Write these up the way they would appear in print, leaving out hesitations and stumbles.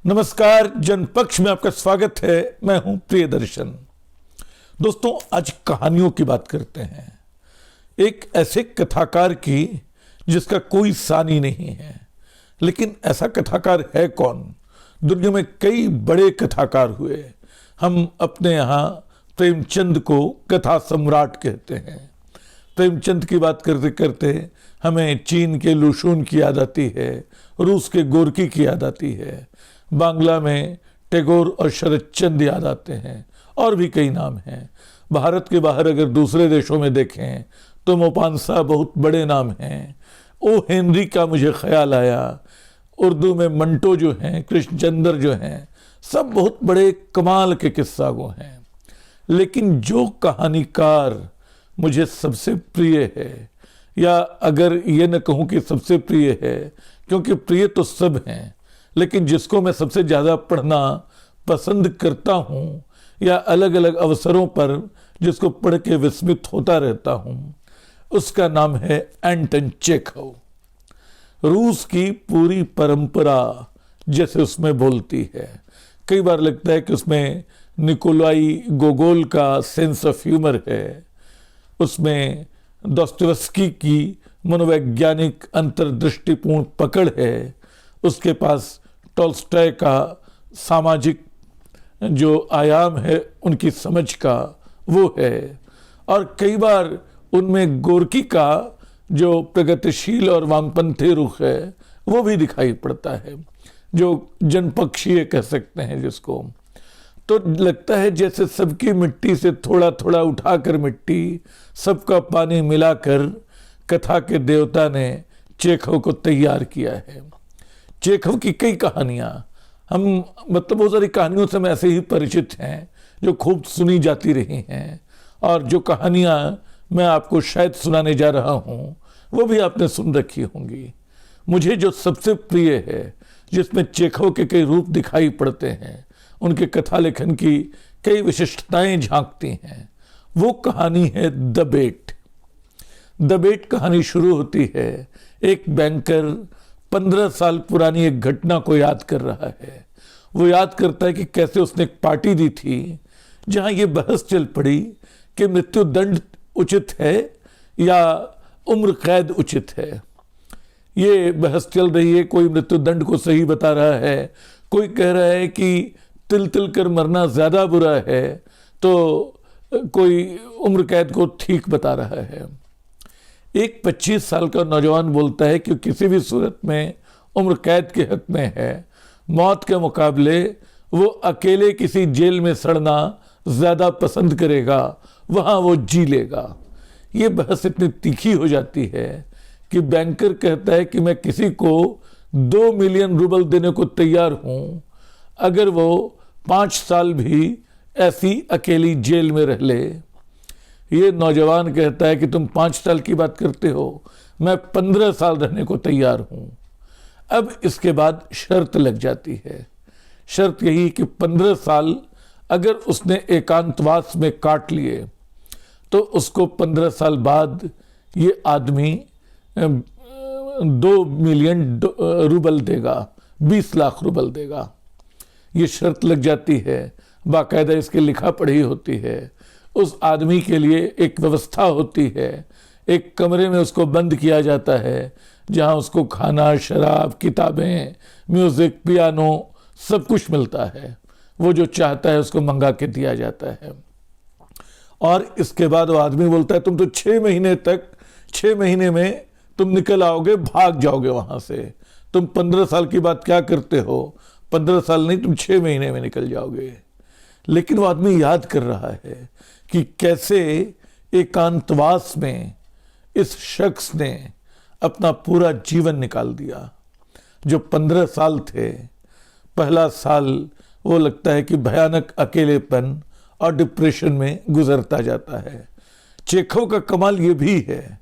नमस्कार, जनपक्ष में आपका स्वागत है। मैं हूं प्रियदर्शन। दोस्तों, आज कहानियों की बात करते हैं, एक ऐसे कथाकार की जिसका कोई सानी नहीं है। लेकिन ऐसा कथाकार है कौन? दुनिया में कई बड़े कथाकार हुए। हम अपने यहाँ प्रेमचंद को कथा सम्राट कहते हैं। प्रेमचंद की बात करते करते हमें चीन के लुशून की याद आती है, रूस के गोरकी की याद आती है, बांग्ला में टैगोर और शरदचंद याद आते हैं, और भी कई नाम हैं। भारत के बाहर अगर दूसरे देशों में देखें तो मोपांसा बहुत बड़े नाम हैं। ओ हेनरी का मुझे ख्याल आया। उर्दू में मंटो जो हैं, कृष्णचंद्र जो हैं, सब बहुत बड़े कमाल के किस्सा गो हैं। लेकिन जो कहानीकार मुझे सबसे प्रिय है, या अगर ये न कहूँ कि सबसे प्रिय है, क्योंकि प्रिय तो सब हैं, लेकिन जिसको मैं सबसे ज़्यादा पढ़ना पसंद करता हूँ या अलग अलग अवसरों पर जिसको पढ़ के विस्मित होता रहता हूँ, उसका नाम है एंटन चेखव। रूस की पूरी परंपरा जैसे उसमें बोलती है। कई बार लगता है कि उसमें निकोलाई गोगोल का सेंस ऑफ ह्यूमर है, उसमें दोस्तोयेवस्की की मनोवैज्ञानिक अंतर्दृष्टिपूर्ण पकड़ है, उसके पास टॉल्स्टॉय का सामाजिक जो आयाम है उनकी समझ का वो है, और कई बार उनमें गोरकी का जो प्रगतिशील और वामपंथी रुख है वो भी दिखाई पड़ता है, जो जनपक्षीय कह सकते हैं जिसको। तो लगता है जैसे सबकी मिट्टी से थोड़ा थोड़ा उठाकर मिट्टी, सबका पानी मिलाकर कथा के देवता ने चेखव को तैयार किया है। चेखव की कई कहानियाँ हम बहुत सारी कहानियों से हम ऐसे ही परिचित हैं जो खूब सुनी जाती रही हैं, और जो कहानियाँ मैं आपको शायद सुनाने जा रहा हूँ वो भी आपने सुन रखी होंगी। मुझे जो सबसे प्रिय है, जिसमें चेखव के कई रूप दिखाई पड़ते हैं, उनके कथा लेखन की कई विशिष्टताएं झांकती हैं, वो कहानी है द बेट। द बेट कहानी शुरू होती है, एक बैंकर 15 साल पुरानी एक घटना को याद कर रहा है। वो याद करता है कि कैसे उसने एक पार्टी दी थी जहां ये बहस चल पड़ी कि मृत्यु दंड उचित है या उम्र कैद उचित है। ये बहस चल रही है, कोई मृत्यु दंड को सही बता रहा है, कोई कह रहा है कि तिल तिल कर मरना ज्यादा बुरा है, तो कोई उम्र कैद को ठीक बता रहा है। एक 25 साल का नौजवान बोलता है कि किसी भी सूरत में उम्र कैद के हक में है, मौत के मुकाबले वो अकेले किसी जेल में सड़ना ज्यादा पसंद करेगा, वहां वो जी लेगा। ये बहस इतनी तीखी हो जाती है कि बैंकर कहता है कि मैं किसी को 2 मिलियन रूबल देने को तैयार हूं अगर वो 5 साल भी ऐसी अकेली जेल में रह ले। ये नौजवान कहता है कि तुम 5 साल की बात करते हो, मैं 15 साल रहने को तैयार हूं। अब इसके बाद शर्त लग जाती है। शर्त यही कि 15 साल अगर उसने एकांतवास में काट लिए तो उसको 15 साल बाद ये आदमी 2 मिलियन रूबल देगा, 20 लाख रूबल देगा। ये शर्त लग जाती है, बाकायदा इसकी लिखा पढ़ी होती है। उस आदमी के लिए एक व्यवस्था होती है, एक कमरे में उसको बंद किया जाता है जहां उसको खाना, शराब, किताबें, म्यूजिक, पियानो सब कुछ मिलता है। वो जो चाहता है उसको मंगा के दिया जाता है। और इसके बाद वो आदमी बोलता है तुम तो 6 महीने में तुम निकल आओगे, भाग जाओगे वहां से। तुम 15 साल की बात क्या करते हो, 15 साल नहीं, तुम 6 महीने में निकल जाओगे। लेकिन वो आदमी याद कर रहा है कि कैसे एकांतवास में इस शख्स ने अपना पूरा जीवन निकाल दिया। जो 15 साल थे, पहला साल वो लगता है कि भयानक अकेलेपन और डिप्रेशन में गुजरता जाता है। चेखव का कमाल ये भी है,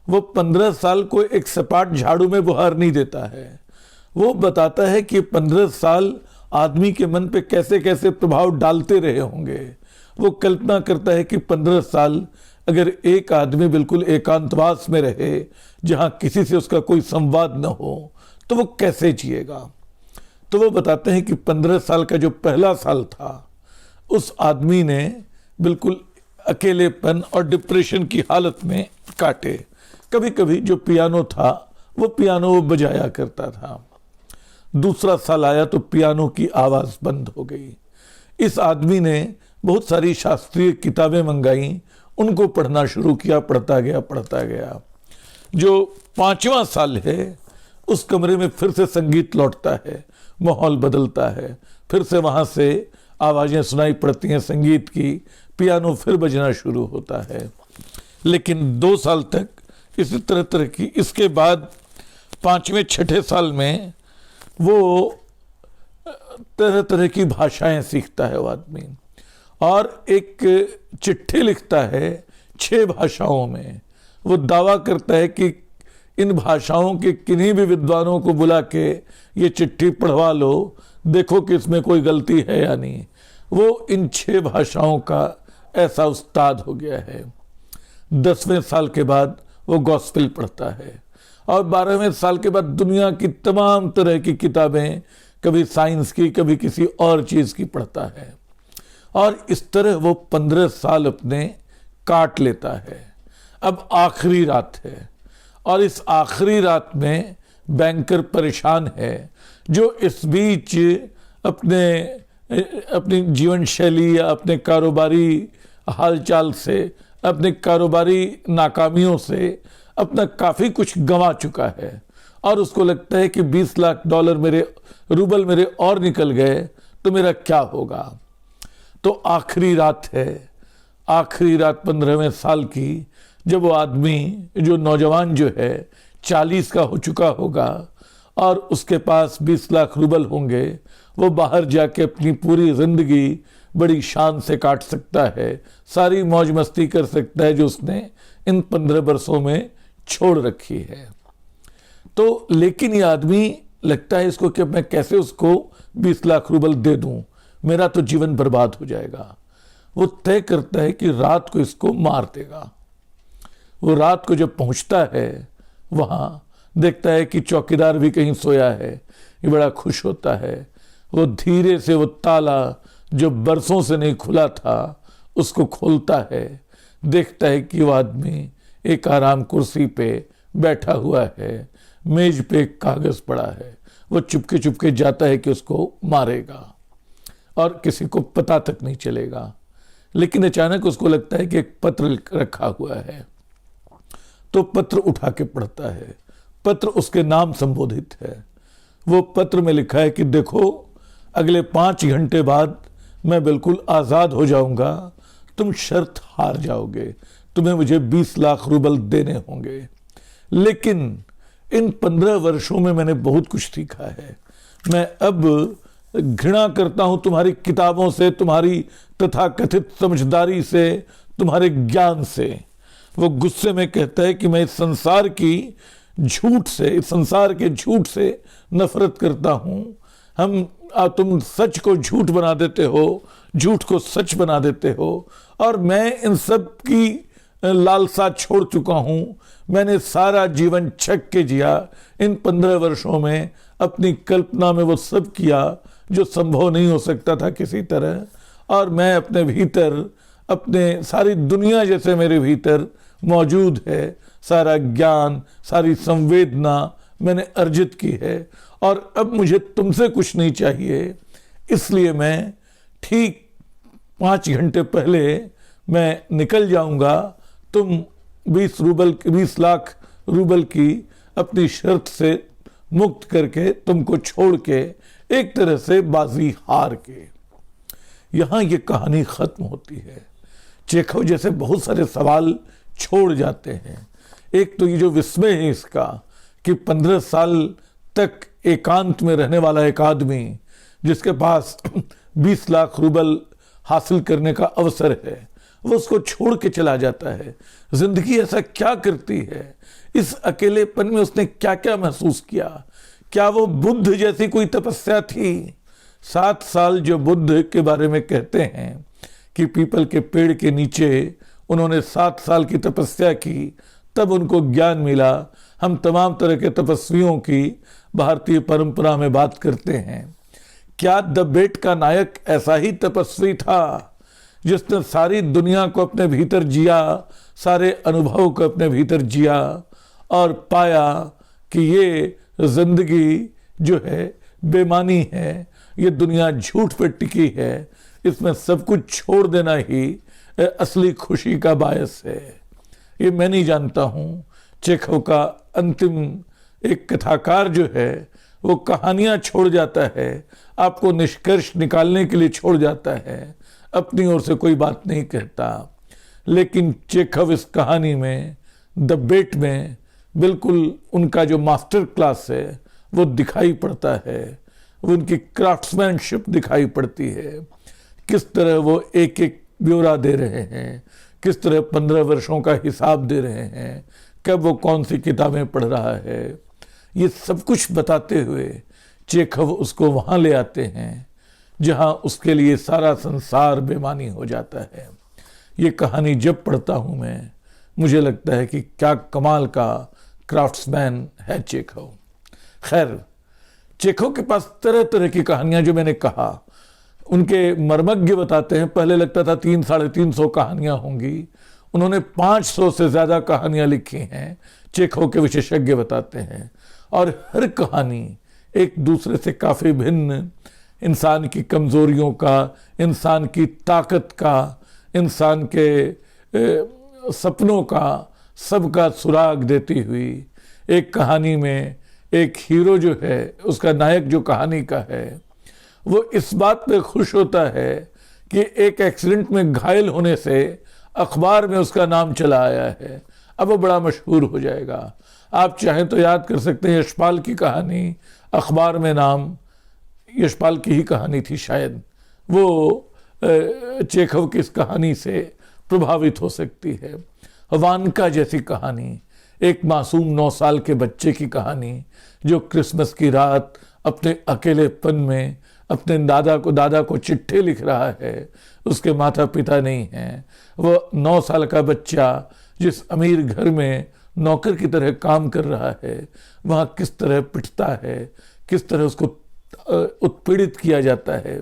वो 15 साल को एक सपाट झाड़ू में बुहार नहीं देता है। वो बताता है कि 15 साल आदमी के मन पे कैसे कैसे प्रभाव डालते रहे होंगे। वो कल्पना करता है कि 15 साल अगर एक आदमी बिल्कुल एकांतवास में रहे, जहां किसी से उसका कोई संवाद न हो, तो वो कैसे जिएगा। तो वो बताते हैं कि 15 साल का जो पहला साल था उस आदमी ने बिल्कुल अकेलेपन और डिप्रेशन की हालत में काटे। कभी कभी जो पियानो था वो पियानो वो बजाया करता था। दूसरा साल आया तो पियानो की आवाज़ बंद हो गई। इस आदमी ने बहुत सारी शास्त्रीय किताबें मंगाई, उनको पढ़ना शुरू किया, पढ़ता गया। जो 5वां साल है उस कमरे में फिर से संगीत लौटता है, माहौल बदलता है, फिर से वहाँ से आवाज़ें सुनाई पड़ती हैं संगीत की, पियानो फिर बजना शुरू होता है। लेकिन 2 साल तक इसी तरह की। इसके बाद 5वें 6ठे साल में वो तरह तरह की भाषाएं सीखता है वो आदमी, और एक चिट्ठी लिखता है 6 भाषाओं में। वो दावा करता है कि इन भाषाओं के किन्हीं भी विद्वानों को बुला के ये चिट्ठी पढ़वा लो, देखो कि इसमें कोई गलती है या नहीं। वो इन 6 भाषाओं का ऐसा उस्ताद हो गया है। 10वें साल के बाद वो गॉस्पेल पढ़ता है, और 12वें साल के बाद दुनिया की तमाम तरह की किताबें, कभी साइंस की, कभी किसी और चीज़ की पढ़ता है। और इस तरह वो 15 साल अपने काट लेता है। अब आखिरी रात है, और इस आखिरी रात में बैंकर परेशान है, जो इस बीच अपनी जीवन शैली या अपने कारोबारी हालचाल से, अपने कारोबारी नाकामियों से अपना काफ़ी कुछ गंवा चुका है। और उसको लगता है कि 20 लाख डॉलर रूबल मेरे और निकल गए तो मेरा क्या होगा। तो आखिरी रात है, आखिरी रात 15वें साल की, जब वो आदमी, जो नौजवान जो है 40 का हो चुका होगा और उसके पास 20 लाख रूबल होंगे, वो बाहर जाके अपनी पूरी जिंदगी बड़ी शान से काट सकता है, सारी मौज मस्ती कर सकता है जो उसने इन 15 वर्षों में छोड़ रखी है। तो लेकिन ये आदमी लगता है इसको कि मैं कैसे उसको 20 लाख रूबल दे दूं, मेरा तो जीवन बर्बाद हो जाएगा। वो तय करता है कि रात को इसको मार देगा। वो रात को जब पहुंचता है वहाँ देखता है कि चौकीदार भी कहीं सोया है, ये बड़ा खुश होता है। वो धीरे से वो ताला जो बरसों से नहीं खुला था उसको खोलता है, देखता है कि वो आदमी एक आराम कुर्सी पे बैठा हुआ है, मेज पे एक कागज पड़ा है। वो चुपके चुपके जाता है कि उसको मारेगा और किसी को पता तक नहीं चलेगा। लेकिन अचानक उसको लगता है कि एक पत्र रखा हुआ है, तो पत्र उठा के पढ़ता है। पत्र उसके नाम संबोधित है। वो पत्र में लिखा है कि देखो, अगले 5 घंटे बाद मैं बिल्कुल आज़ाद हो जाऊंगा, तुम शर्त हार जाओगे, तुम्हें मुझे 20 लाख रूबल देने होंगे। लेकिन इन 15 वर्षों में मैंने बहुत कुछ सीखा है। मैं अब घृणा करता हूं तुम्हारी किताबों से, तुम्हारी तथाकथित समझदारी से, तुम्हारे ज्ञान से। वो गुस्से में कहता है कि मैं इस संसार की झूठ से, इस संसार के झूठ से नफरत करता हूं। तुम सच को झूठ बना देते हो, झूठ को सच बना देते हो, और मैं इन सब की लालसा छोड़ चुका हूं। मैंने सारा जीवन छक के जिया। इन 15 वर्षों में अपनी कल्पना में वो सब किया जो संभव नहीं हो सकता था किसी तरह, और मैं अपने भीतर, अपने सारी दुनिया जैसे मेरे भीतर मौजूद है, सारा ज्ञान, सारी संवेदना मैंने अर्जित की है, और अब मुझे तुमसे कुछ नहीं चाहिए। इसलिए मैं ठीक 5 घंटे पहले मैं निकल जाऊंगा। तुम 20 लाख रूबल की अपनी शर्त से मुक्त करके, तुमको छोड़ के, एक तरह से बाजी हार के। यहाँ ये कहानी खत्म होती है। चेखव जैसे बहुत सारे सवाल छोड़ जाते हैं। एक तो ये जो विस्मय है इसका कि 15 साल तक एकांत में रहने वाला एक आदमी जिसके पास 20 लाख रूबल हासिल करने का अवसर है, वो उसको छोड़ के चला जाता है। जिंदगी ऐसा क्या करती है? इस अकेलेपन में उसने क्या क्या महसूस किया? क्या वो बुद्ध जैसी कोई तपस्या थी? 7 साल जो बुद्ध के बारे में कहते हैं कि पीपल के पेड़ के नीचे उन्होंने 7 साल की तपस्या की, तब उनको ज्ञान मिला। हम तमाम तरह के तपस्वियों की भारतीय परंपरा में बात करते हैं। क्या द बेट का नायक ऐसा ही तपस्वी था जिसने सारी दुनिया को अपने भीतर जिया, सारे अनुभव को अपने भीतर जिया और पाया कि ये जिंदगी जो है बेमानी है, ये दुनिया झूठ पे टिकी है, इसमें सब कुछ छोड़ देना ही असली खुशी का बायस है। ये मैं नहीं जानता हूँ। चेखव का अंतिम एक कथाकार जो है वो कहानियाँ छोड़ जाता है, आपको निष्कर्ष निकालने के लिए छोड़ जाता है, अपनी ओर से कोई बात नहीं कहता। लेकिन चेखव इस कहानी में द बेट में बिल्कुल उनका जो मास्टर क्लास है वो दिखाई पड़ता है, वो उनकी क्राफ्ट्समैनशिप दिखाई पड़ती है। किस तरह वो एक एक ब्यौरा दे रहे हैं, किस तरह 15 वर्षों का हिसाब दे रहे हैं, कब वो कौन सी किताबें पढ़ रहा है, ये सब कुछ बताते हुए चेखव उसको वहाँ ले आते हैं जहाँ उसके लिए सारा संसार बेमानी हो जाता है। ये कहानी जब पढ़ता हूँ मैं, मुझे लगता है कि क्या कमाल का क्राफ्ट्समैन है चेखव। खैर, चेखव के पास तरह तरह की कहानियां, जो मैंने कहा उनके मर्मज्ञ बताते हैं, पहले लगता था 300-350 कहानियां होंगी, उन्होंने 500 से ज्यादा कहानियां लिखी हैं, चेखव के विशेषज्ञ बताते हैं। और हर कहानी एक दूसरे से काफी भिन्न, इंसान की कमजोरियों का, इंसान की ताकत का, इंसान के सपनों का, सबका सुराग देती हुई। एक कहानी में एक हीरो जो है, उसका नायक जो कहानी का है, वो इस बात पे खुश होता है कि एक एक्सीडेंट में घायल होने से अखबार में उसका नाम चला आया है, अब वो बड़ा मशहूर हो जाएगा। आप चाहें तो याद कर सकते हैं यशपाल की कहानी, अखबार में नाम, यशपाल की ही कहानी थी शायद, वो चेखव की इस कहानी से प्रभावित हो सकती है। वानका जैसी कहानी, एक मासूम 9 साल के बच्चे की कहानी जो क्रिसमस की रात अपने अकेलेपन में अपने दादा को चिट्ठी लिख रहा है, उसके माता पिता नहीं हैं। वो 9 साल का बच्चा जिस अमीर घर में नौकर की तरह काम कर रहा है, वहाँ किस तरह पिटता है, किस तरह उसको उत्पीड़ित किया जाता है।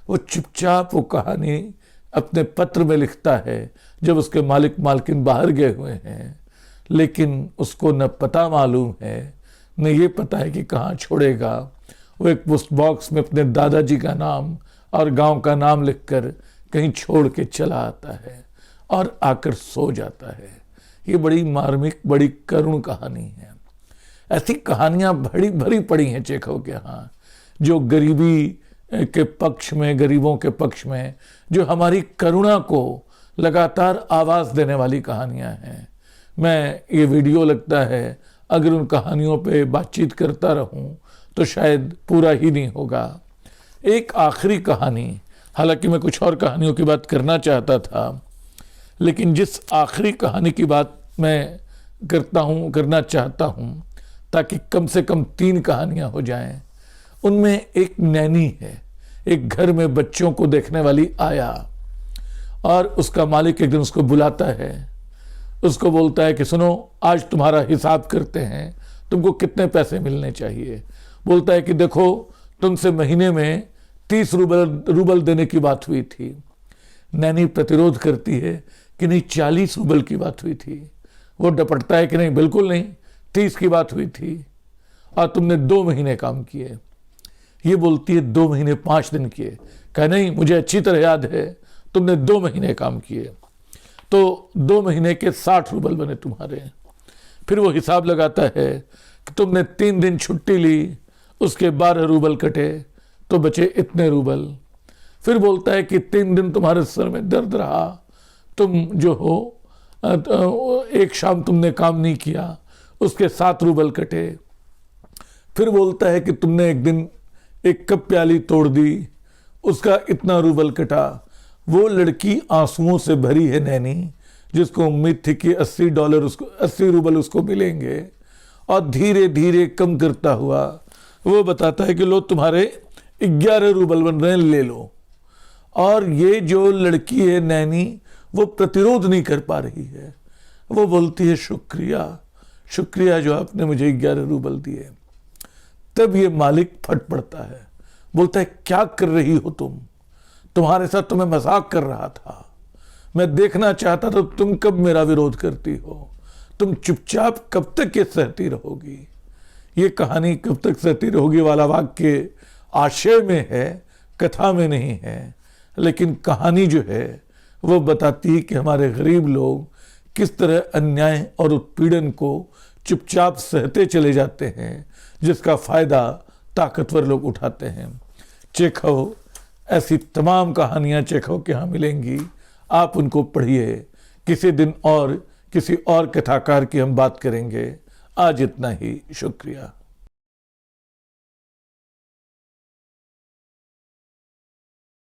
वो चुपचाप वो कहानी अपने पत्र में लिखता है जब उसके मालिक मालकिन बाहर गए हुए हैं, लेकिन उसको न पता मालूम है, न ये पता है कि कहाँ छोड़ेगा। वो एक पोस्ट बॉक्स में अपने दादाजी का नाम और गांव का नाम लिखकर कहीं छोड़ के चला आता है और आकर सो जाता है। ये बड़ी मार्मिक, बड़ी करुण कहानी है। ऐसी कहानियां भरी भरी पड़ी हैं चेखव के यहाँ, जो गरीबी के पक्ष में, गरीबों के पक्ष में, जो हमारी करुणा को लगातार आवाज देने वाली कहानियां हैं। मैं ये वीडियो लगता है अगर उन कहानियों पे बातचीत करता रहूं तो शायद पूरा ही नहीं होगा। एक आखिरी कहानी, हालांकि मैं कुछ और कहानियों की बात करना चाहता था, लेकिन जिस आखिरी कहानी की बात मैं करना चाहता हूं, ताकि कम से कम 3 कहानियां हो जाएं, उनमें एक नैनी है, एक घर में बच्चों को देखने वाली आया, और उसका मालिक एक दिन उसको बुलाता है, उसको बोलता है कि सुनो, आज तुम्हारा हिसाब करते हैं, तुमको कितने पैसे मिलने चाहिए। बोलता है कि देखो, तुमसे महीने में 30 रूबल देने की बात हुई थी। नैनी प्रतिरोध करती है कि नहीं, 40 रूबल की बात हुई थी। वो डपटता है कि नहीं, बिल्कुल नहीं, 30 की बात हुई थी और तुमने 2 महीने काम किए। ये बोलती है 2 महीने 5 दिन किए। कह नहीं, मुझे अच्छी तरह याद है, तुमने 2 महीने काम किए, तो 2 महीने के 60 रूबल बने तुम्हारे। फिर वो हिसाब लगाता है कि तुमने 3 दिन छुट्टी ली, उसके 12 रूबल कटे तो बचे इतने रूबल। फिर बोलता है कि 3 दिन तुम्हारे सर में दर्द रहा, तुम जो हो एक शाम तुमने काम नहीं किया, उसके 7 रूबल कटे। फिर बोलता है कि तुमने एक दिन एक कप प्याली तोड़ दी, उसका इतना रूबल कटा। वो लड़की आंसुओं से भरी है नैनी, जिसको उम्मीद थी कि $80 रूबल उसको मिलेंगे, और धीरे धीरे कम करता हुआ वो बताता है कि लो, तुम्हारे 11 रूबल बन रहे हैं, ले लो। और ये जो लड़की है नैनी, वो प्रतिरोध नहीं कर पा रही है। वो बोलती है शुक्रिया, शुक्रिया जो आपने मुझे 11 रूबल दिए। तब ये मालिक फट पड़ता है, बोलता है क्या कर रही हो तुम्हारे साथ तो मैं मजाक कर रहा था, मैं देखना चाहता था तुम कब मेरा विरोध करती हो, तुम चुपचाप कब तक ये सहती रहोगी। ये कहानी कब तक सहती रहोगी वाला वाक्य आशय में है, कथा में नहीं है, लेकिन कहानी जो है वो बताती है कि हमारे गरीब लोग किस तरह अन्याय और उत्पीड़न को चुपचाप सहते चले जाते हैं, जिसका फायदा ताकतवर लोग उठाते हैं। चेखव, ऐसी तमाम कहानियां चेखव के यहाँ मिलेंगी, आप उनको पढ़िए। किसी दिन और किसी और कथाकार की हम बात करेंगे। आज इतना ही, शुक्रिया।